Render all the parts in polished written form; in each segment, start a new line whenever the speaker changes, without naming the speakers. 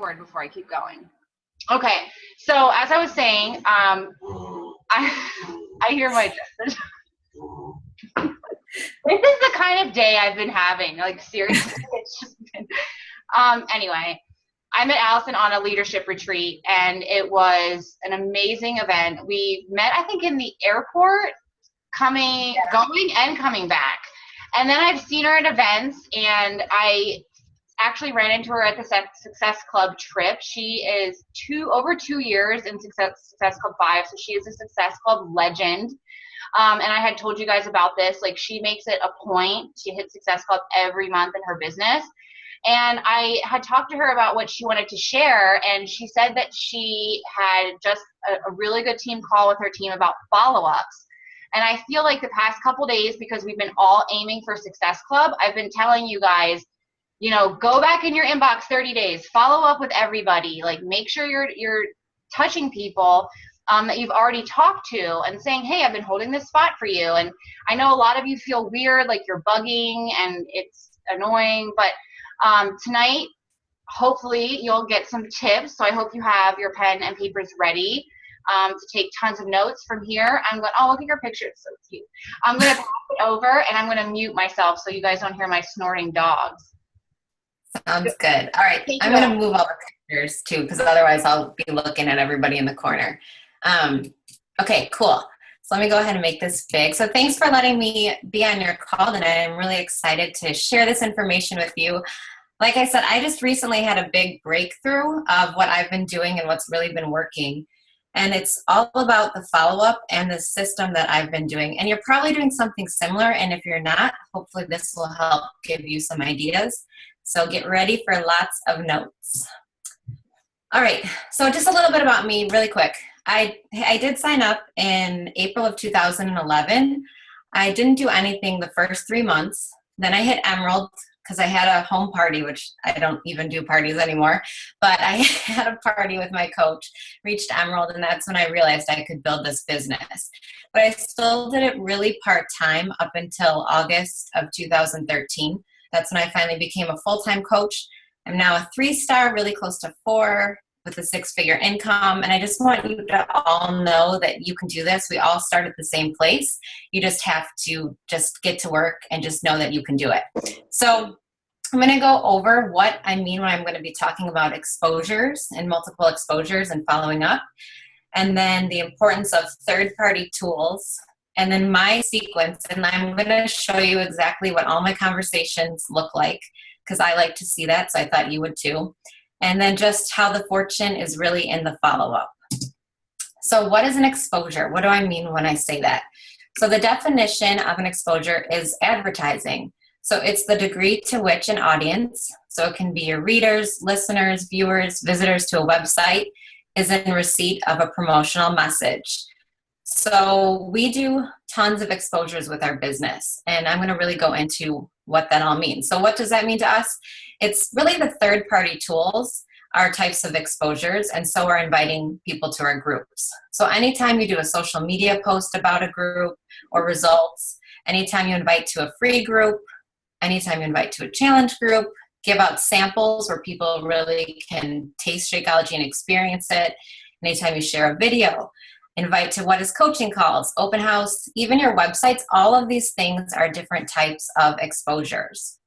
record before I keep going. Okay, so as I was saying, I hear my this is the kind of day I've been having. Like seriously, it's just been. Anyway, I met Allison on a leadership retreat, and it was an amazing event. We met, I think, in the airport, going and coming back. And then I've seen her at events, and I actually ran into her at the Success Club trip. She is over 2 years in Success Club 5, so she is a Success Club legend. And I had told you guys about this. Like, she makes it a point to hit Success Club every month in her business. And I had talked to her about what she wanted to share, and she said that she had just a really good team call with her team about follow-ups. And I feel like the past couple days, because we've been all aiming for Success Club, I've been telling you guys, you know, go back in your inbox 30 days, follow up with everybody, like make sure you're touching people that you've already talked to and saying, hey, I've been holding this spot for you. And I know a lot of you feel weird, like you're bugging and it's annoying, but tonight, hopefully you'll get some tips. So I hope you have your pen and papers ready to take tons of notes from here. I'm going, oh, look at your picture. It's so cute. I'm going to pass it over, and I'm going to mute myself so you guys don't hear my snorting dogs.
Sounds good. All right. I'm going to move all the pictures too, because otherwise I'll be looking at everybody in the corner. Okay, cool. So let me go ahead and make this big. So thanks for letting me be on your call tonight. I'm really excited to share this information with you. Like I said, I just recently had a big breakthrough of what I've been doing and what's really been working. And it's all about the follow-up and the system that I've been doing. And you're probably doing something similar. And if you're not, hopefully this will help give you some ideas. So get ready for lots of notes. All right, so just a little bit about me really quick. I did sign up in April of 2011. I didn't do anything the first 3 months. Then I hit Emerald because I had a home party, which I don't even do parties anymore. But I had a party with my coach, reached Emerald, and that's when I realized I could build this business. But I still did it really part-time up until August of 2013. That's when I finally became a full-time coach. I'm now a 3-star, really close to 4, with a 6-figure income. And I just want you to all know that you can do this. We all start at the same place. You just have to just get to work and just know that you can do it. So I'm going to go over what I mean when I'm going to be talking about exposures and multiple exposures and following up. And then the importance of third-party tools. And then my sequence. And I'm going to show you exactly what all my conversations look like, because I like to see that. So I thought you would too. And then just how the fortune is really in the follow-up. So what is an exposure? What do I mean when I say that? So the definition of an exposure is advertising. So it's the degree to which an audience, so it can be your readers, listeners, viewers, visitors to a website, is in receipt of a promotional message. So we do tons of exposures with our business, and I'm going to really go into what that all means. So what does that mean to us? It's really the third-party tools are types of exposures, and so we're inviting people to our groups. So anytime you do a social media post about a group or results, anytime you invite to a free group, anytime you invite to a challenge group, give out samples where people really can taste Shakeology and experience it, anytime you share a video, invite to what is coaching calls, open house, even your websites, all of these things are different types of exposures.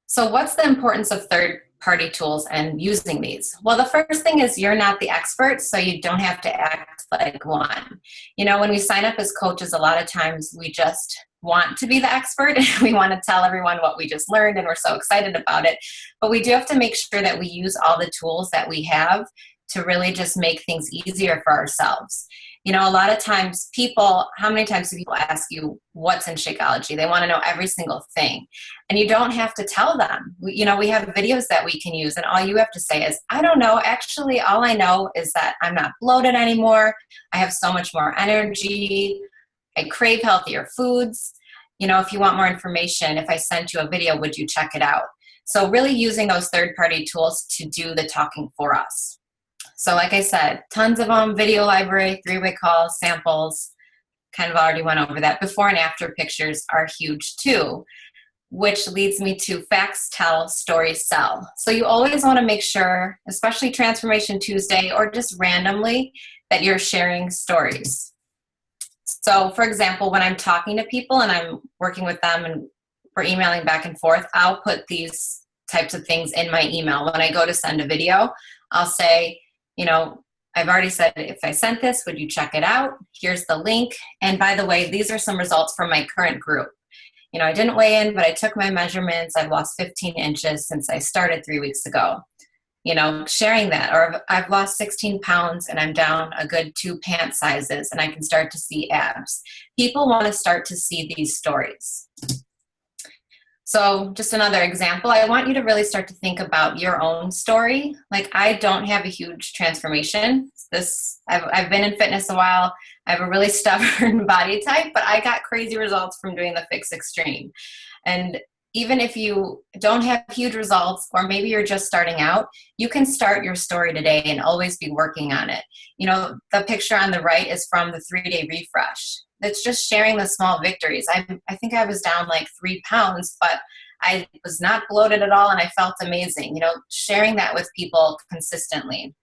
So what's the importance of third-party tools and using these? Well, the first thing is you're not the expert, so you don't have to act like one. You know, when we sign up as coaches, a lot of times we just want to be the expert and we want to tell everyone what we just learned and we're so excited about it. But we do have to make sure that we use all the tools that we have to really just make things easier for ourselves. You know, a lot of times how many times do people ask you what's in Shakeology? They want to know every single thing. And you don't have to tell them. We have videos that we can use, and all you have to say is, I don't know. Actually, all I know is that I'm not bloated anymore. I have so much more energy. I crave healthier foods. You know, if you want more information, if I sent you a video, would you check it out? So really using those third-party tools to do the talking for us. So like I said, tons of them, video library, 3-way calls, samples, kind of already went over that. Before and after pictures are huge too. which leads me to facts tell, stories sell. So you always want to make sure, especially Transformation Tuesday or just randomly, that you're sharing stories. So for example, when I'm talking to people and I'm working with them and we're emailing back and forth, I'll put these types of things in my email. When I go to send a video, I'll say, you know, I've already said, if I sent this, would you check it out? Here's the link. And by the way, these are some results from my current group. You know, I didn't weigh in, but I took my measurements. I've lost 15 inches since I started 3 weeks ago. You know, sharing that. Or I've lost 16 pounds and I'm down a good 2 pant sizes and I can start to see abs. People want to start to see these stories. So just another example, I want you to really start to think about your own story. Like, I don't have a huge transformation. I've been in fitness a while. I have a really stubborn body type, but I got crazy results from doing the Fix Extreme. And even if you don't have huge results, or maybe you're just starting out, you can start your story today and always be working on it. You know, the picture on the right is from the 3-day refresh. It's just sharing the small victories. I think I was down like 3 pounds, but I was not bloated at all and I felt amazing. You know, sharing that with people consistently.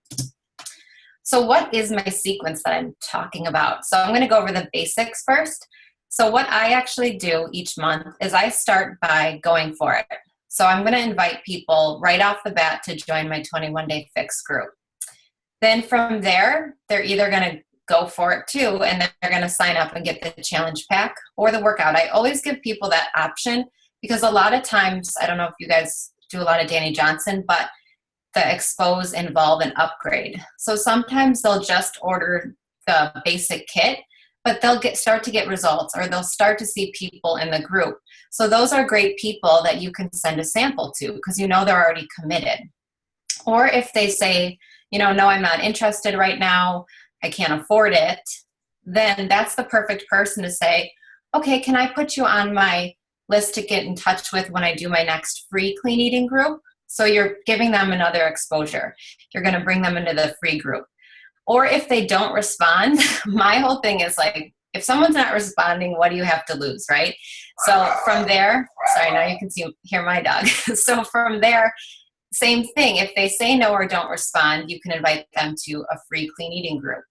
So what is my sequence that I'm talking about? So I'm going to go over the basics first. So what I actually do each month is I start by going for it. So I'm going to invite people right off the bat to join my 21-day Fix group. Then from there, they're either going to go for it too, and then they're going to sign up and get the challenge pack or the workout. I always give people that option because a lot of times, I don't know if you guys do a lot of Danny Johnson, but the expos involve an upgrade. So sometimes they'll just order the basic kit, but they'll start to get results, or they'll start to see people in the group. So those are great people that you can send a sample to because you know they're already committed. Or if they say, you know, no, I'm not interested right now, I can't afford it, then that's the perfect person to say, okay, can I put you on my list to get in touch with when I do my next free clean eating group? So you're giving them another exposure. You're going to bring them into the free group. Or if they don't respond, my whole thing is like, if someone's not responding, what do you have to lose, right? So from there, sorry, now you can hear my dog. So from there, same thing. If they say no or don't respond, you can invite them to a free clean eating group,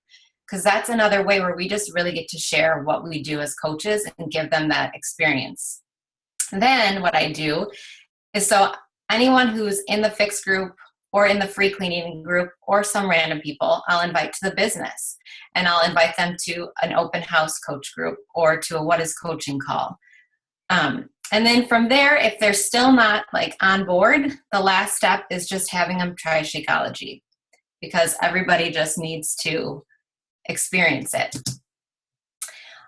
because that's another way where we just really get to share what we do as coaches and give them that experience. Then what I do is, so anyone who's in the Fix group or in the free clean eating group or some random people, I'll invite to the business, and I'll invite them to an open house coach group or to a What is Coaching call. And then from there, if they're still not like on board, the last step is just having them try Shakeology, because everybody just needs to experience it.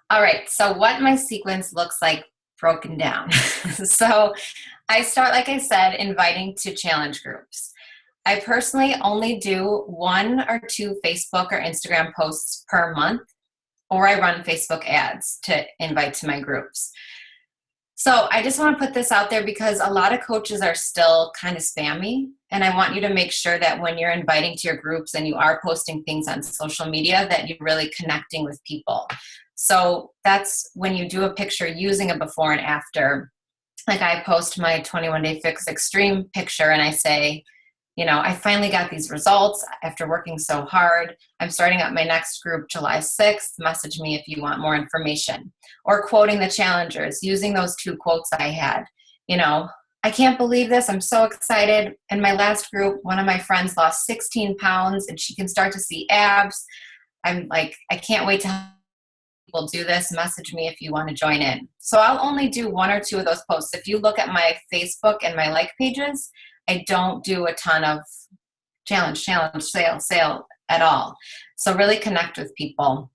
All right, so what my sequence looks like broken down. So I start, like I said, inviting to challenge groups. I personally only do 1 or 2 Facebook or Instagram posts per month, or I run Facebook ads to invite to my groups. So I just want to put this out there because a lot of coaches are still kind of spammy, and I want you to make sure that when you're inviting to your groups and you are posting things on social media, that you're really connecting with people. So that's when you do a picture using a before and after. Like, I post my 21-day Fix Extreme picture and I say, you know, I finally got these results after working so hard. I'm starting up my next group July 6th. Message me if you want more information. Or quoting the challengers, using those 2 quotes I had. You know, I can't believe this. I'm so excited. In my last group, one of my friends lost 16 pounds and she can start to see abs. I'm like, I can't wait to people do this. Message me if you want to join in. So I'll only do 1 or 2 of those posts. If you look at my Facebook and my like pages, I don't do a ton of challenge, sale at all. So really connect with people.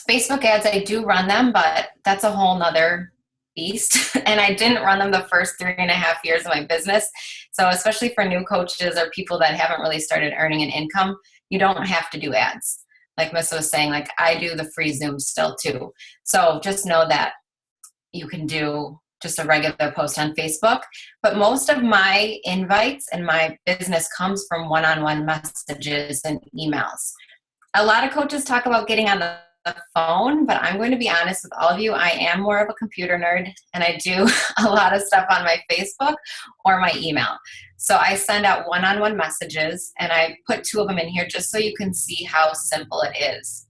Facebook ads, I do run them, but that's a whole nother beast. And I didn't run them the first 3.5 years of my business. So especially for new coaches or people that haven't really started earning an income, you don't have to do ads. Like Missa was saying, like, I do the free Zooms still too. So just know that you can do just a regular post on Facebook. But most of my invites and my business comes from one-on-one messages and emails. A lot of coaches talk about getting on the the phone, but I'm going to be honest with all of you. I am more of a computer nerd, and I do a lot of stuff on my Facebook or my email. So I send out one-on-one messages, and I put 2 of them in here just so you can see how simple it is.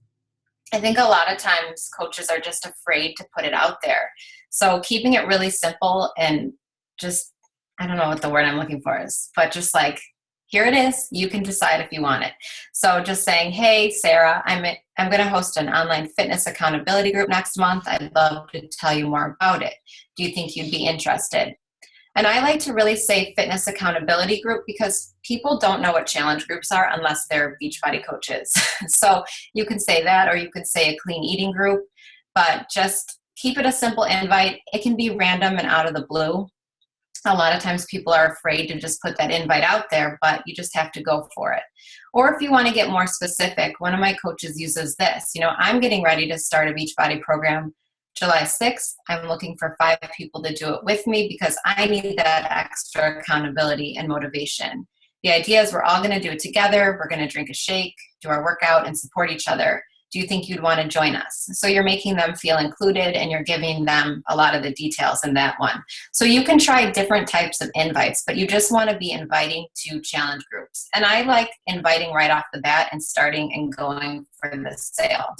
I think a lot of times coaches are just afraid to put it out there. So keeping it really simple and just, I don't know what the word I'm looking for is, but just like, here it is. You can decide if you want it. So just saying, hey, Sarah, I'm going to host an online fitness accountability group next month. I'd love to tell you more about it. Do you think you'd be interested? And I like to really say fitness accountability group because people don't know what challenge groups are unless they're Beachbody coaches. So you can say that, or you could say a clean eating group, but just keep it a simple invite. It can be random and out of the blue. A lot of times people are afraid to just put that invite out there, but you just have to go for it. Or if you want to get more specific, one of my coaches uses this. I'm getting ready to start a Beachbody program July 6th. I'm looking for 5 people to do it with me because I need that extra accountability and motivation. The idea is we're all going to do it together. We're going to drink a shake, do our workout, and support each other. Do you think you'd want to join us? So you're making them feel included, and you're giving them a lot of the details in that one. So you can try different types of invites, but you just want to be inviting to challenge groups. And I like inviting right off the bat and starting and going for the sale.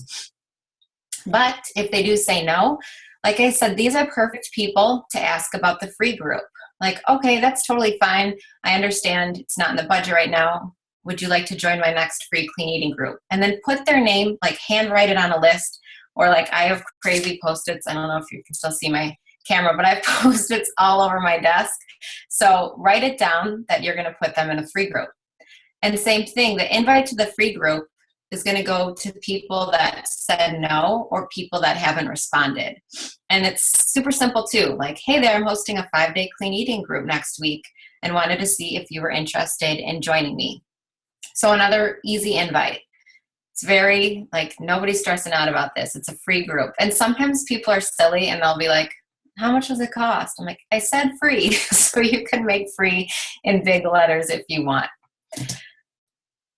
But if they do say no, like I said, these are perfect people to ask about the free group. Like, okay, that's totally fine. I understand it's not in the budget right now. Would you like to join my next free clean eating group? And then put their name, like handwrite it on a list, or like I have crazy Post-its. I don't know if you can still see my camera, but I have Post-its all over my desk. So write it down that you're going to put them in a free group. And the same thing, the invite to the free group is going to go to people that said no or people that haven't responded. And it's super simple too. Like, hey there, I'm hosting a 5-day clean eating group next week and wanted to see if you were interested in joining me. So another easy invite. It's very, like, nobody's stressing out about this. It's a free group. And sometimes people are silly and they'll be like, how much does it cost? I'm like, I said free. So you can make free in big letters if you want.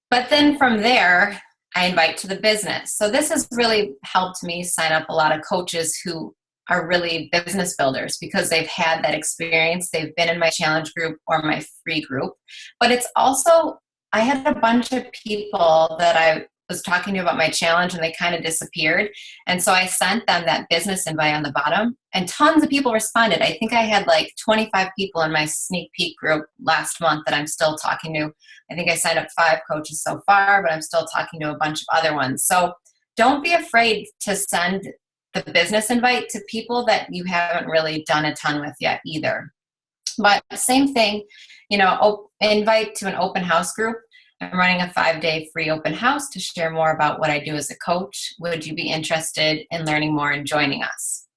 But then from there, I invite to the business. So this has really helped me sign up a lot of coaches who are really business builders because they've had that experience. They've been in my challenge group or my free group. But it's also, I had a bunch of people that I was talking to about my challenge and they kind of disappeared. And so I sent them that business invite on the bottom and tons of people responded. I think I had like 25 people in my sneak peek group last month that I'm still talking to. I think I signed up 5 coaches so far, but I'm still talking to a bunch of other ones. So don't be afraid to send the business invite to people that you haven't really done a ton with yet either. But same thing, invite to an open house group. I'm running a 5-day free open house to share more about what I do as a coach. Would you be interested in learning more and joining us?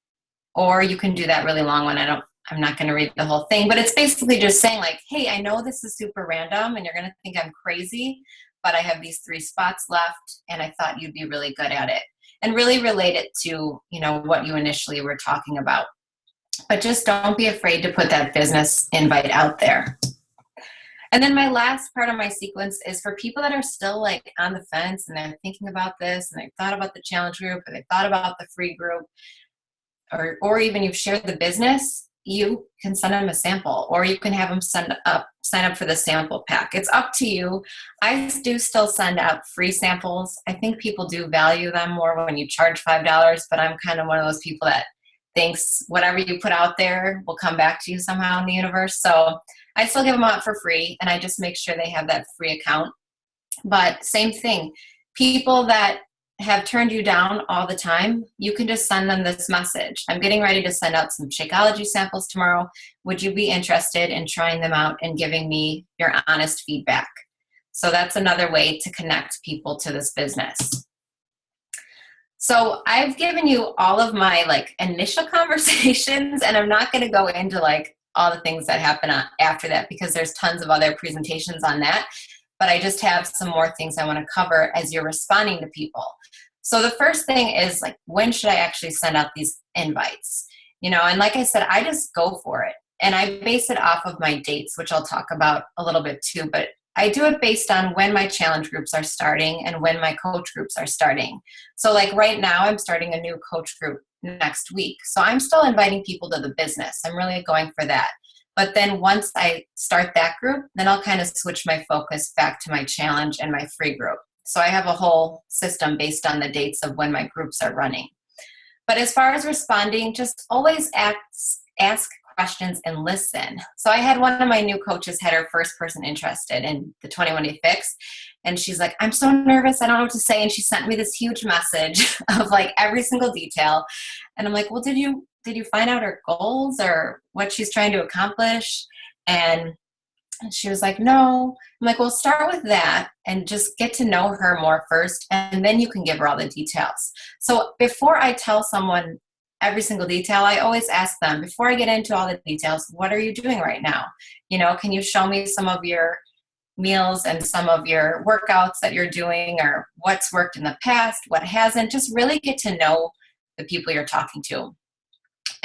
Or you can do that really long one. I'm not going to read the whole thing, but it's basically just saying like, hey, I know this is super random and you're going to think I'm crazy, but I have these 3 spots left and I thought you'd be really good at it. And really relate it to, what you initially were talking about. But just don't be afraid to put that business invite out there. And then my last part of my sequence is for people that are still like on the fence and they're thinking about this and they've thought about the challenge group or they've thought about the free group or even you've shared the business, you can send them a sample or you can have them sign up for the sample pack. It's up to you. I do still send out free samples. I think people do value them more when you charge $5, but I'm kind of one of those people that thinks whatever you put out there will come back to you somehow in the universe. So I still give them out for free and I just make sure they have that free account. But same thing, people that have turned you down all the time, you can just send them this message. I'm getting ready to send out some Shakeology samples tomorrow. Would you be interested in trying them out and giving me your honest feedback? So that's another way to connect people to this business. So I've given you all of my initial conversations and I'm not going to go into all the things that happen after that because there's tons of other presentations on that. But I just have some more things I want to cover as you're responding to people. So the first thing is when should I actually send out these invites? And like I said, I just go for it. And I base it off of my dates, which I'll talk about a little bit too. But I do it based on when my challenge groups are starting and when my coach groups are starting. So like right now, I'm starting a new coach group next week. So I'm still inviting people to the business. I'm really going for that. But then once I start that group, then I'll kind of switch my focus back to my challenge and my free group. So I have a whole system based on the dates of when my groups are running. But as far as responding, just always ask questions and listen. So I had one of my new coaches had her first person interested in the 21 Day Fix. And she's like, I'm so nervous. I don't know what to say. And she sent me this huge message of like every single detail. And I'm like, well, did you find out her goals or what she's trying to accomplish? And she was like, no. I'm like, well, start with that and just get to know her more first. And then you can give her all the details. So before I tell someone every single detail, I always ask them, before I get into all the details, what are you doing right now? Can you show me some of your meals and some of your workouts that you're doing, or what's worked in the past, what hasn't? Just really get to know the people you're talking to.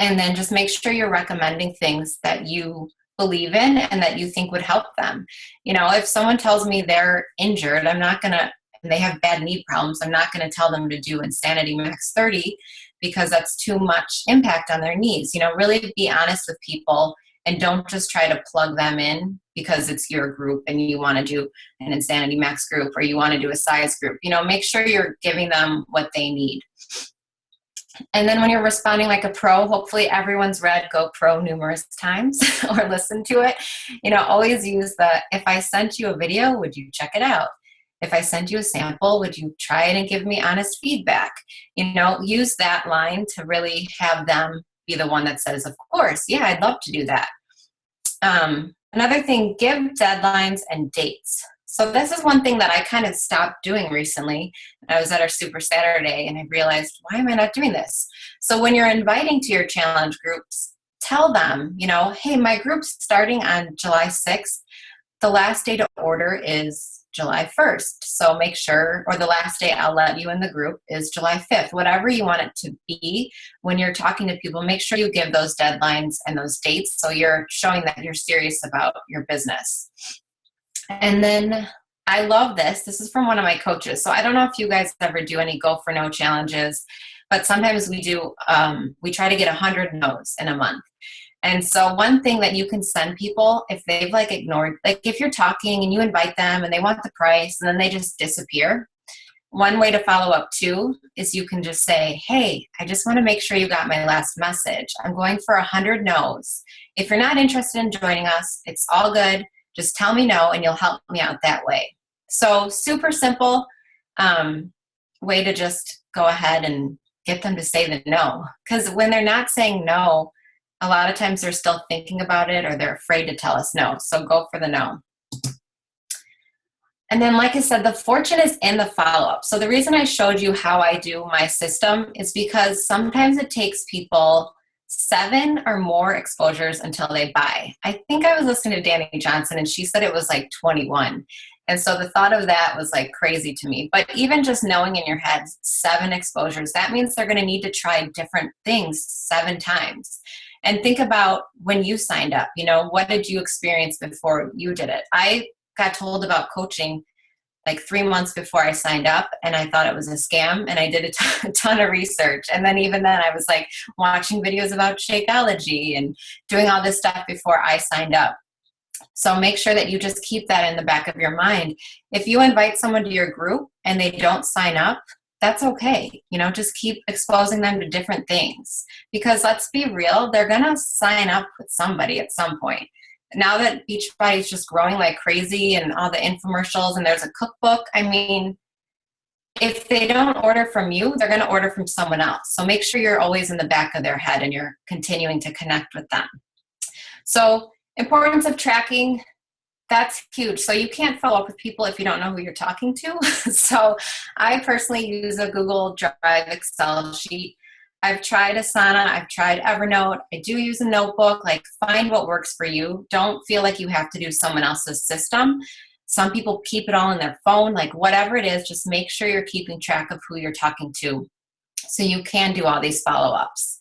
And then just make sure you're recommending things that you believe in and that you think would help them. If someone tells me they're injured, and they have bad knee problems, I'm not going to tell them to do Insanity Max 30 because that's too much impact on their knees. Really be honest with people and don't just try to plug them in because it's your group and you want to do an Insanity Max group or you want to do a size group. Make sure you're giving them what they need. And then when you're responding like a pro, hopefully everyone's read GoPro numerous times or listened to it. Always use if I sent you a video, would you check it out? If I sent you a sample, would you try it and give me honest feedback? Use that line to really have them be the one that says, of course, yeah, I'd love to do that. Another thing, give deadlines and dates. So this is one thing that I kind of stopped doing recently. I was at our Super Saturday and I realized, why am I not doing this? So when you're inviting to your challenge groups, tell them, hey, my group's starting on July 6th. The last day to order is July 1st. So make sure, or the last day I'll let you in the group is July 5th. Whatever you want it to be, when you're talking to people, make sure you give those deadlines and those dates so you're showing that you're serious about your business. And then I love this. This is from one of my coaches. So I don't know if you guys ever do any Go for No challenges, but sometimes we do, we try to get 100 no's in a month. And so one thing that you can send people, if they've ignored, if you're talking and you invite them and they want the price and then they just disappear, one way to follow up too is you can just say, hey, I just want to make sure you got my last message. I'm going for 100 no's. If you're not interested in joining us, it's all good. Just tell me no and you'll help me out that way. So super simple way to just go ahead and get them to say the no. Because when they're not saying no, a lot of times they're still thinking about it or they're afraid to tell us no. So go for the no. And then, like I said, the fortune is in the follow-up. So the reason I showed you how I do my system is because sometimes it takes people 7 or more exposures until they buy. I think I was listening to Danny Johnson and she said it was 21. And so the thought of that was crazy to me. But even just knowing in your head 7 exposures, that means they're going to need to try different things 7 times. And think about when you signed up, what did you experience before you did it? I got told about coaching 3 months before I signed up and I thought it was a scam and I did a ton of research. And then even then I was watching videos about Shakeology and doing all this stuff before I signed up. So make sure that you just keep that in the back of your mind. If you invite someone to your group and they don't sign up, that's okay. Just keep exposing them to different things because let's be real, they're going to sign up with somebody at some point. Now that Beachbody is just growing like crazy and all the infomercials and there's a cookbook, if they don't order from you, they're going to order from someone else. So make sure you're always in the back of their head and you're continuing to connect with them. So importance of tracking, that's huge. So you can't follow up with people if you don't know who you're talking to. So I personally use a Google Drive Excel sheet. I've tried Asana, I've tried Evernote. I do use a notebook. Find what works for you. Don't feel like you have to do someone else's system. Some people keep it all in their phone. Whatever it is, just make sure you're keeping track of who you're talking to so you can do all these follow-ups.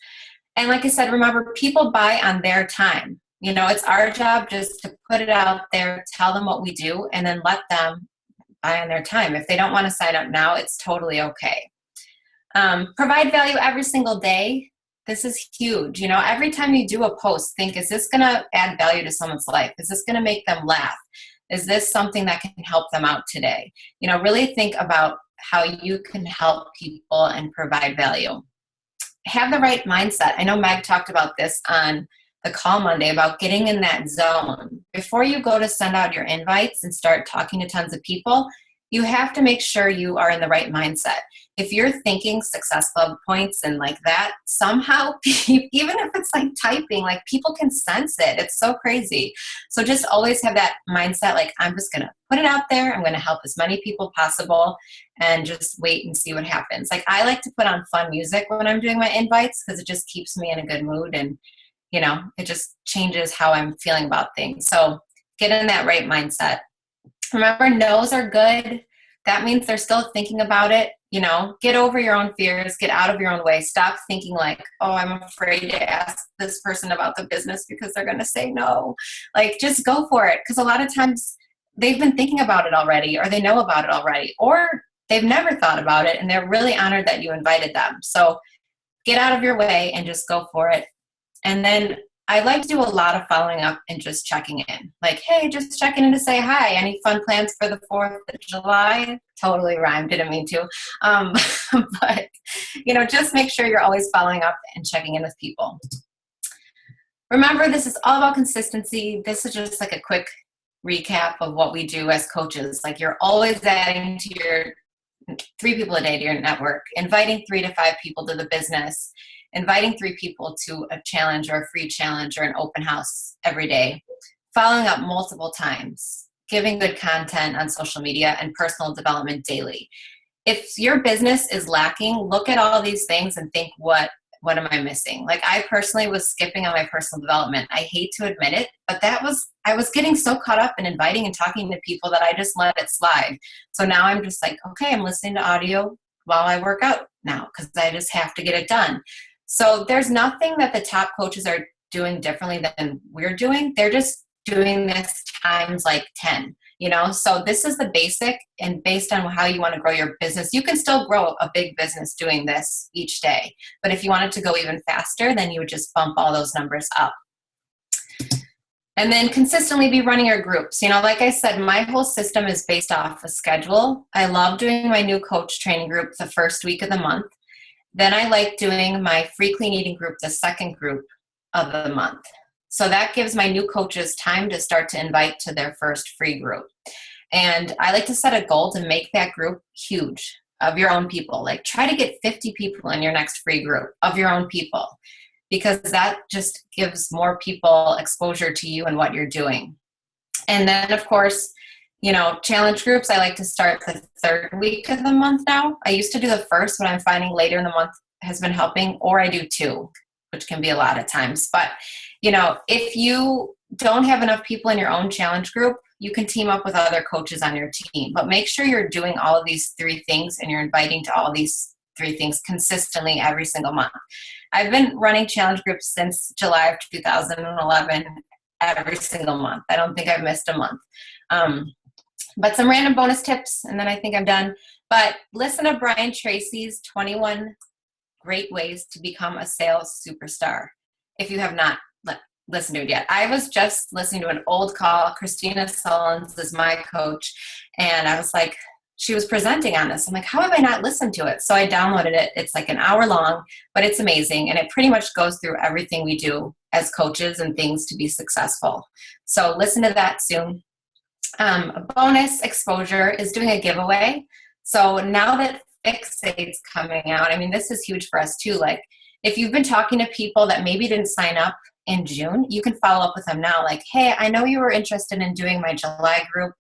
And like I said, remember, people buy on their time. You know, it's our job just to put it out there, tell them what we do, and then let them buy on their time. If they don't want to sign up now, it's totally okay. Provide value every single day. This is huge. You know, every time you do a post, think, is this going to add value to someone's life? Is this going to make them laugh? Is this something that can help them out today? You know, really think about how you can help people and provide value. Have the right mindset. I know Meg talked about this on the call Monday about getting in that zone. Before you go to send out your invites and start talking to tons of people, you have to make sure you are in the right mindset. If you're thinking Success Club points and like that, somehow, even if it's like typing, like people can sense it. It's so crazy. So just always have that mindset, like, I'm just going to put it out there. I'm going to help as many people possible and just wait and see what happens. Like, I like to put on fun music when I'm doing my invites because it just keeps me in a good mood, and, you know, it just changes how I'm feeling about things. So get in that right mindset. Remember, no's are good. That means they're still thinking about it. You know, get over your own fears, get out of your own way. Stop thinking like, oh, I'm afraid to ask this person about the business because they're going to say no. Like, just go for it. Because a lot of times they've been thinking about it already, or they know about it already, or they've never thought about it and they're really honored that you invited them. So get out of your way and just go for it. And then I like to do a lot of following up and just checking in. Like, hey, just checking in to say hi. Any fun plans for the 4th of July? Totally rhymed, didn't mean to. But, you know, just make sure you're always following up and checking in with people. Remember, this is all about consistency. This is just like a quick recap of what we do as coaches. Like, you're always adding to your 3 people a day to your network, inviting 3 to 5 people to the business, inviting 3 people to a challenge or a free challenge or an open house every day, following up multiple times, giving good content on social media, and personal development daily. If your business is lacking, look at all these things and think, what am I missing? Like, I personally was skipping on my personal development. I hate to admit it, but I was getting so caught up in inviting and talking to people that I just let it slide. So now I'm just like, okay, I'm listening to audio while I work out now because I just have to get it done. So there's nothing that the top coaches are doing differently than we're doing. They're just doing this times like 10, you know? So this is the basic, and based on how you want to grow your business, you can still grow a big business doing this each day. But if you want it to go even faster, then you would just bump all those numbers up. And then consistently be running your groups. You know, like I said, my whole system is based off a schedule. I love doing my new coach training group the first week of the month. Then I like doing my free clean eating group the second group of the month. So that gives my new coaches time to start to invite to their first free group. And I like to set a goal to make that group huge, of your own people. Like, try to get 50 people in your next free group of your own people, because that just gives more people exposure to you and what you're doing. And then, of course, you know, challenge groups, I like to start the 3rd week of the month now. I used to do the 1st, but I'm finding later in the month has been helping, or I do 2, which can be a lot of times. But, you know, if you don't have enough people in your own challenge group, you can team up with other coaches on your team. But make sure you're doing all of these 3 things and you're inviting to all these 3 things consistently every single month. I've been running challenge groups since July of 2011, every single month. I don't think I've missed a month. But some random bonus tips, and then I think I'm done. But listen to Brian Tracy's 21 Great Ways to Become a Sales Superstar, if you have not listened to it yet. I was just listening to an old call. Christina Sullins is my coach, and I was like, she was presenting on this. I'm like, how have I not listened to it? So I downloaded it. It's like an hour long, but it's amazing, and it pretty much goes through everything we do as coaches and things to be successful. So listen to that soon. A bonus exposure is doing a giveaway. So now that Fixate's coming out, I mean, this is huge for us too. Like, if you've been talking to people that maybe didn't sign up in June, you can follow up with them now. Like, hey, I know you were interested in doing my July group,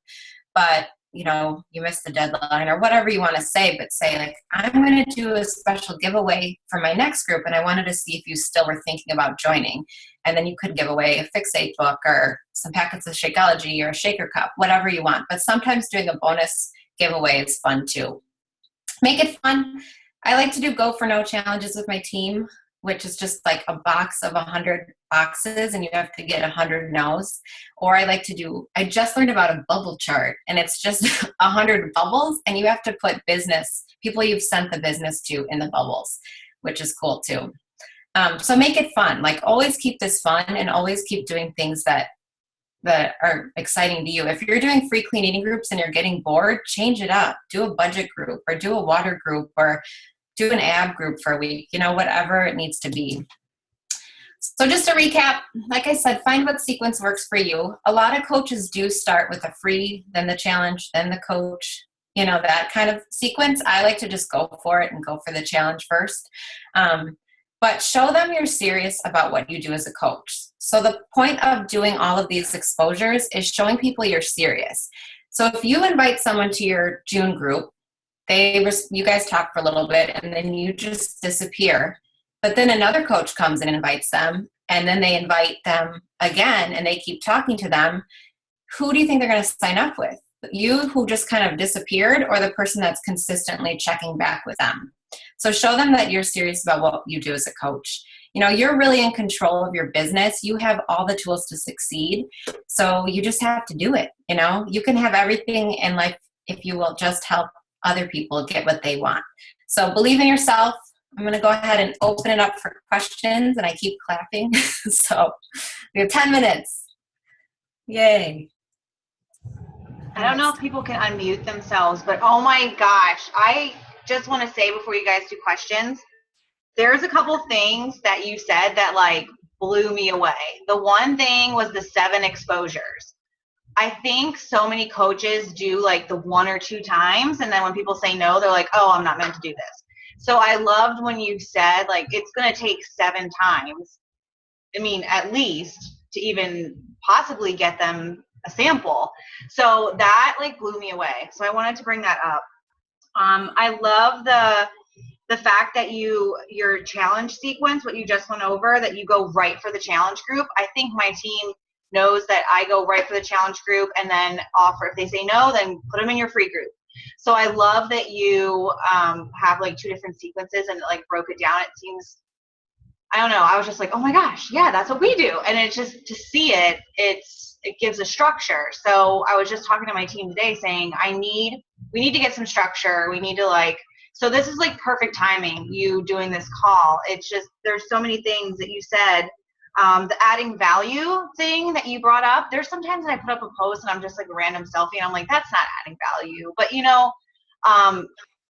but you know, you missed the deadline, or whatever you want to say, but say like, I'm going to do a special giveaway for my next group, and I wanted to see if you still were thinking about joining. And then you could give away a Fixate book or some packets of Shakeology or a shaker cup, whatever you want. But sometimes doing a bonus giveaway is fun too. Make it fun. I like to do go for no challenges with my team. which is just like a box of 100 boxes and you have to get 100 no's. Or I just learned about a bubble chart, and it's just 100 bubbles, and you have to put people you've sent the business to in the bubbles, which is cool too. So make it fun. Like, always keep this fun, and always keep doing things that are exciting to you. If you're doing free clean eating groups and you're getting bored, change it up. Do a budget group, or do a water group, or do an ab group for a week, whatever it needs to be. So just to recap, like I said, find what sequence works for you. A lot of coaches do start with a free, then the challenge, then the coach, that kind of sequence. I like to just go for it and go for the challenge first. But show them you're serious about what you do as a coach. So the point of doing all of these exposures is showing people you're serious. So if you invite someone to your June group, you guys talk for a little bit, and then you just disappear. But then another coach comes and invites them, and then they invite them again, and they keep talking to them. Who do you think they're going to sign up with? You, who just kind of disappeared, or the person that's consistently checking back with them? So show them that you're serious about what you do as a coach. You're really in control of your business. You have all the tools to succeed. So you just have to do it. You can have everything in life if you will just help other people get what they want. So believe in yourself. I'm going to go ahead and open it up for questions, and I keep clapping. So we have 10 minutes. Yay.
I don't know if people can unmute themselves, but oh my gosh, I just want to say before you guys do questions, there's a couple things that you said that blew me away. The one thing was the 7 exposures. I think so many coaches do the 1 or 2 times, and then when people say no, they're like, oh, I'm not meant to do this. So I loved when you said it's going to take 7 times, at least, to even possibly get them a sample. So that blew me away. So I wanted to bring that up. I love the fact that your challenge sequence, what you just went over, that you go right for the challenge group. I think my team knows that I go right for the challenge group, and then offer, if they say no, then put them in your free group. So I love that you have 2 different sequences and broke it down. It seems, I don't know, I was just oh my gosh, yeah, that's what we do. And it's just, to see it gives a structure. So I was just talking to my team today saying, we need to get some structure. We need to so this is perfect timing, you doing this call. It's just, there's so many things that you said. The adding value thing that you brought up, there's sometimes I put up a post and I'm just a random selfie, and I'm that's not adding value. But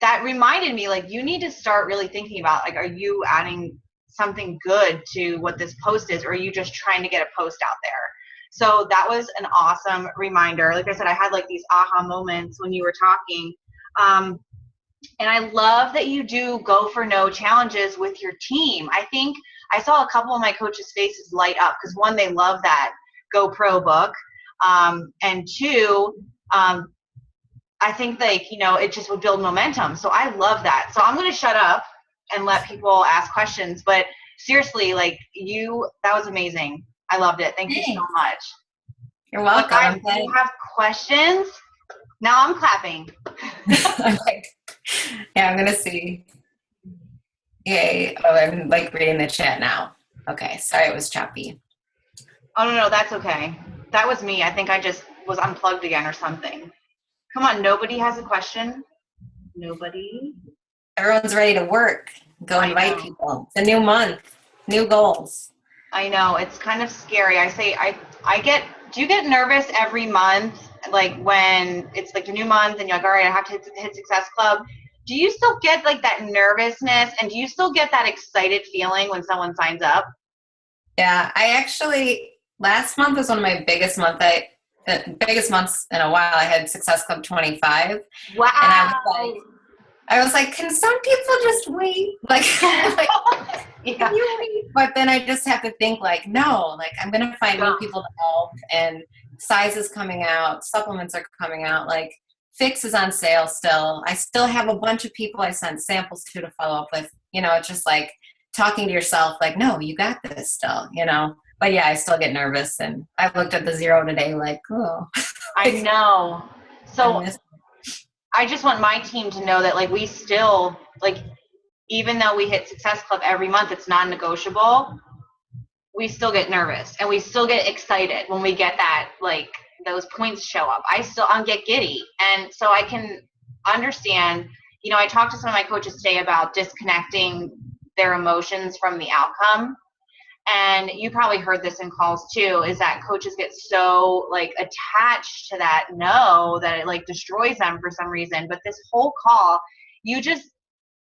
that reminded me, you need to start really thinking about, are you adding something good to what this post is, or are you just trying to get a post out there? So that was an awesome reminder. Like I said, I had these aha moments when you were talking. And I love that you do go for no challenges with your team. I think I saw a couple of my coaches' faces light up, because 1, they love that GoPro book. And 2, I think it just would build momentum. So I love that. So I'm going to shut up and let people ask questions. But seriously, that was amazing. I loved it. Thank you so much.
You're welcome.
Do you have questions? Now I'm clapping.
Okay. Yeah, I'm going to see. Yay. Oh, I'm reading the chat now. Okay. Sorry, it was choppy.
Oh, no, that's okay. That was me. I think I just was unplugged again or something. Come on. Nobody has a question? Nobody?
Everyone's ready to work. Go invite people. It's a new month. New goals.
I know. It's kind of scary. Do you get nervous every month? When it's the new month and you're all right, I have to hit Success Club. Do you still get that nervousness, and do you still get that excited feeling when someone signs up?
Yeah, last month was one of my biggest months in a while. I had Success Club 25.
Wow.
And I was like, can some people just wait?
Yeah.
Can you wait? But then I just have to think no, I'm going to find new people to help, and sizes coming out, supplements are coming out, Fix is on sale still. I still have a bunch of people I sent samples to follow up with. It's just talking to yourself, no, you got this still, But yeah, I still get nervous, and I looked at the 0 today, oh.
I know. So I just want my team to know that we still even though we hit Success Club every month, it's non-negotiable, we still get nervous and we still get excited when we get that, like, those points show up. I'll get giddy. And so I can understand, you know, I talked to some of my coaches today about disconnecting their emotions from the outcome. And you probably heard this in calls too, is that coaches get so like attached to that no that it like destroys them for some reason. But this whole call,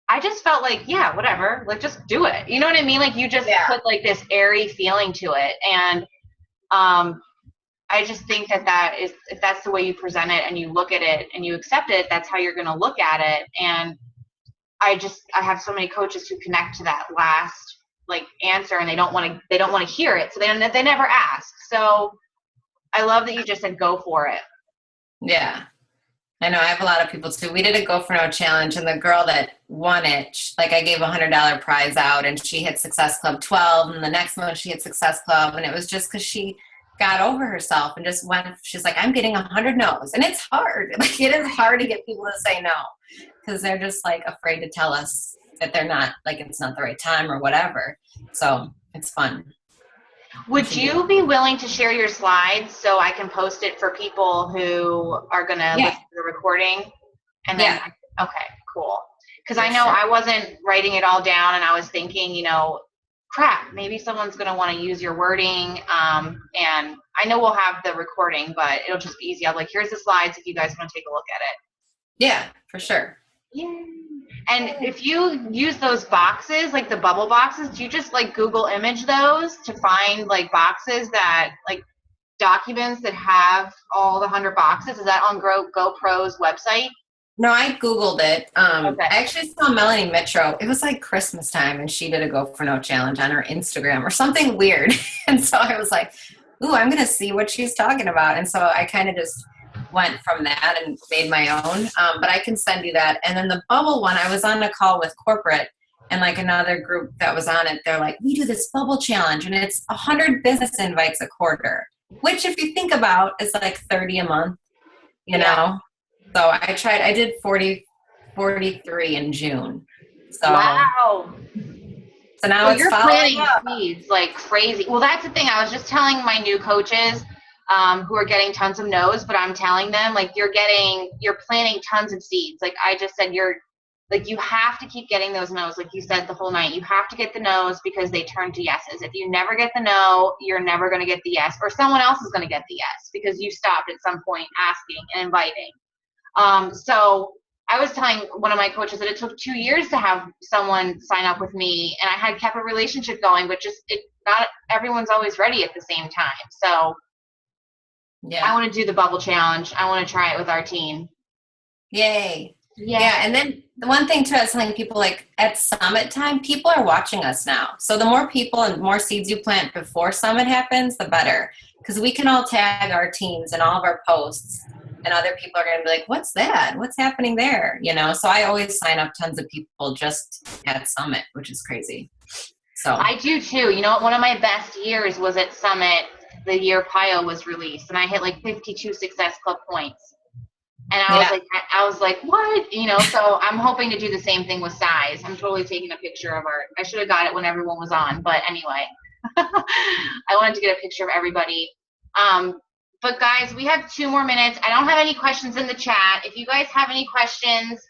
I just felt like, yeah, whatever, like just do it. You know what I mean? Like you just put like this airy feeling to it. And I just think that is, if that's the way you present it and you look at it and you accept it, that's how you're going to look at it. And I have so many coaches who connect to that last like answer and they don't want to hear it. So they never ask. So I love that you just said, go for it.
Yeah. I know I have a lot of people too. We did a Go for No challenge and the girl that won it, like I gave $100 prize out and she hit Success Club 12 and the next month she hit Success Club. And it was just because she got over herself and just went, she's like, I'm getting 100 no's. And it's hard. Like it is hard to get people to say no because they're just like afraid to tell us that they're not, like it's not the right time or whatever. So it's fun.
Would you be willing to share your slides so I can post it for people who are going to listen to the recording? And then, okay, cool. Because I know I wasn't writing it all down and I was thinking, you know, crap, maybe someone's going to want to use your wording. And I know we'll have the recording, but it'll just be easy. I'm like, here's the slides if you guys want to take a look at it.
Yeah, for sure.
Yeah. And if you use those boxes, like the bubble boxes, do you just like Google image those to find like boxes that like documents that have all the 100 boxes? Is that on GoPro's website?
No, I Googled it.
Okay.
I actually saw Melanie Mitro. It was like Christmas time and she did a Go for No challenge on her Instagram or something weird. And so I was like, ooh, I'm going to see what she's talking about. And so I kind of just went from that and made my own. But I can send you that. And then the bubble one, I was on a call with corporate and like another group that was on it. They're like, we do this bubble challenge and it's 100 business invites a quarter, which if you think about is like 30 a month, you know? So I did 43 in June. So
wow.
So now it's
you're planting seeds like crazy. Well, that's the thing. I was just telling my new coaches who are getting tons of no's, but I'm telling them like you're planting tons of seeds. Like I just said, you have to keep getting those no's. Like you said the whole night, you have to get the no's because they turn to yeses. If you never get the no, you're never going to get the yes, or someone else is going to get the yes because you stopped at some point asking and inviting. So I was telling one of my coaches that it took 2 years to have someone sign up with me and I had kept a relationship going, but not everyone's always ready at the same time. So yeah, I want to do the bubble challenge. I want to try it with our team.
Yay. Yeah. And then the one thing too, I was telling people like at summit time, people are watching us now. So the more people and more seeds you plant before summit happens, the better. Because we can all tag our teams in all of our posts. And other people are going to be like, what's that? What's happening there? You know, so I always sign up tons of people just at Summit, which is crazy. So
I do too. You know, one of my best years was at Summit the year PIO was released and I hit like 52 Success Club points. And I was like, what? You know, so I'm hoping to do the same thing with size. I'm totally taking a picture of I should have got it when everyone was on, but anyway, I wanted to get a picture of everybody. But guys, we have 2 more minutes. I don't have any questions in the chat. If you guys have any questions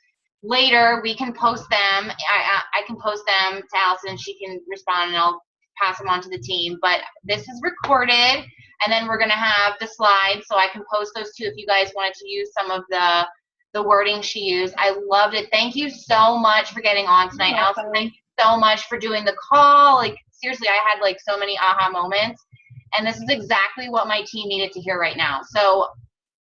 later, we can post them. I can post them to Allison and she can respond and I'll pass them on to the team. But this is recorded and then we're going to have the slides so I can post those too if you guys wanted to use some of the wording she used. I loved it. Thank you so much for getting on tonight, Allison. Thank you so much for doing the call. Like seriously, I had like so many aha moments. And this is exactly what my team needed to hear right now. So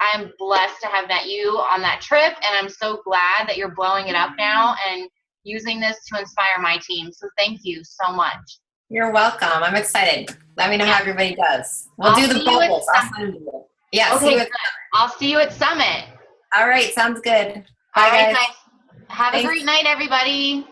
I'm blessed to have met you on that trip. And I'm so glad that you're blowing it up now and using this to inspire my team. So thank you so much.
You're welcome. I'm excited. Let me know how everybody does. We'll do the bubbles. Yeah.
Okay, I'll see you at Summit.
All right. Sounds good.
Bye, guys. Have a great night, everybody.